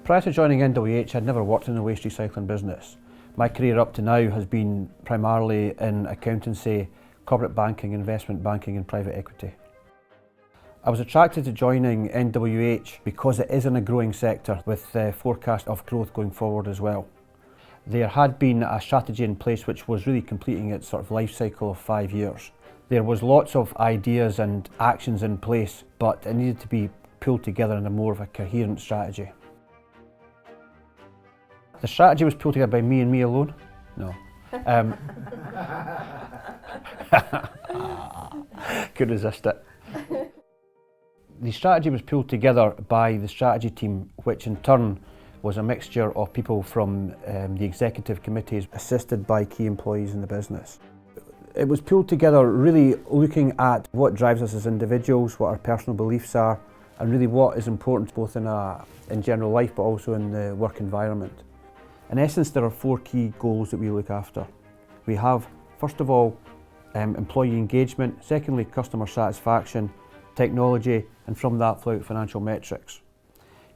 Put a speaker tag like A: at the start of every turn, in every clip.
A: Prior to joining NWH, I'd never worked in the waste recycling business. My career up to now has been primarily in accountancy, corporate banking, investment banking and private equity. I was attracted to joining NWH because it is in a growing sector with the forecast of growth going forward as well. There had been a strategy in place which was really completing its sort of life cycle of 5 years. There was lots of ideas and actions in place, but it needed to be pulled together in a more of a coherent strategy. The strategy was pulled together by me and me alone? No. Couldn't resist it. The strategy was pulled together by the strategy team, which in turn was a mixture of people from the executive committees, assisted by key employees in the business. It was pulled together really looking at what drives us as individuals, what our personal beliefs are, and really what is important both in general life but also in the work environment. In essence, there are 4 key goals that we look after. We have, first of all, employee engagement, secondly, customer satisfaction, technology, and from that flow out financial metrics.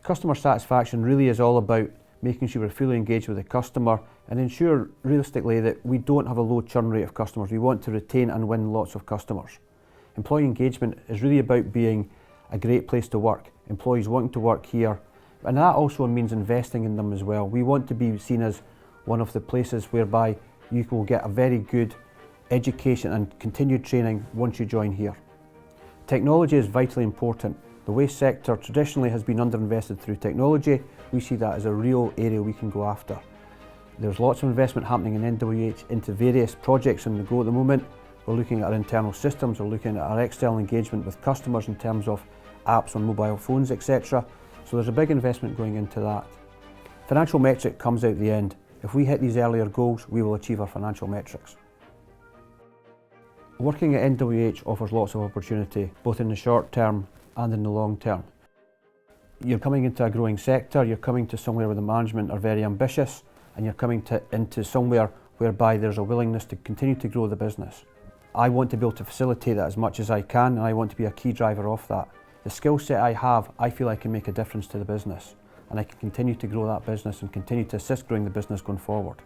A: Customer satisfaction really is all about making sure we're fully engaged with the customer and ensure realistically that we don't have a low churn rate of customers. We want to retain and win lots of customers. Employee engagement is really about being a great place to work, employees wanting to work here, and that also means investing in them as well. We want to be seen as one of the places whereby you will get a very good education and continued training once you join here. Technology is vitally important. The waste sector traditionally has been underinvested through technology. We see that as a real area we can go after. There's lots of investment happening in NWH into various projects on the go at the moment. We're looking at our internal systems, we're looking at our external engagement with customers in terms of apps on mobile phones, etc. So there's a big investment going into that. Financial metric comes out the end. If we hit these earlier goals, we will achieve our financial metrics. Working at NWH offers lots of opportunity, both in the short term and in the long term. You're coming into a growing sector, you're coming to somewhere where the management are very ambitious, and you're coming into somewhere whereby there's a willingness to continue to grow the business. I want to be able to facilitate that as much as I can, and I want to be a key driver of that. The skill set I have, I feel I can make a difference to the business, and I can continue to grow that business and continue to assist growing the business going forward.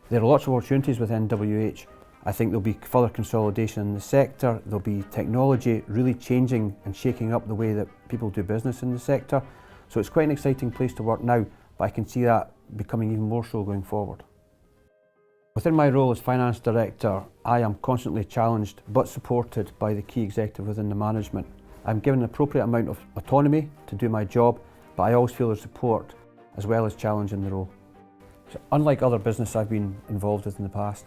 A: There are lots of opportunities with NWH. I think there'll be further consolidation in the sector, there'll be technology really changing and shaking up the way that people do business in the sector. So it's quite an exciting place to work now, but I can see that becoming even more so going forward. Within my role as Finance Director, I am constantly challenged but supported by the key executive within the management. I'm given an appropriate amount of autonomy to do my job, but I always feel there's support as well as challenge in the role. So unlike other business I've been involved with in the past,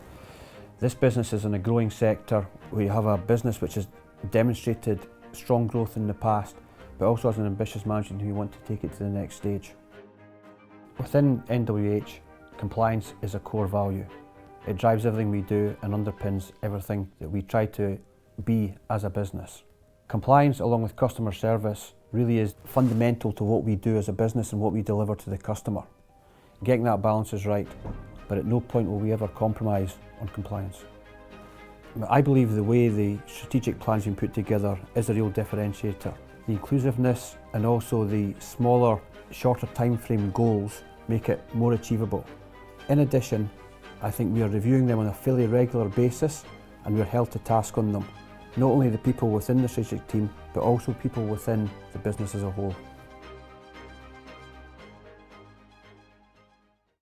A: this business is in a growing sector. We have a business which has demonstrated strong growth in the past, but also has an ambitious management who want to take it to the next stage. Within NWH, compliance is a core value. It drives everything we do and underpins everything that we try to be as a business. Compliance, along with customer service, really is fundamental to what we do as a business and what we deliver to the customer. Getting that balance is right, but at no point will we ever compromise on compliance. I believe the way the strategic plan's been put together is a real differentiator. The inclusiveness and also the smaller, shorter time frame goals make it more achievable. In addition, I think we are reviewing them on a fairly regular basis and we are held to task on them. Not only the people within the strategic team, but also people within the business as a whole.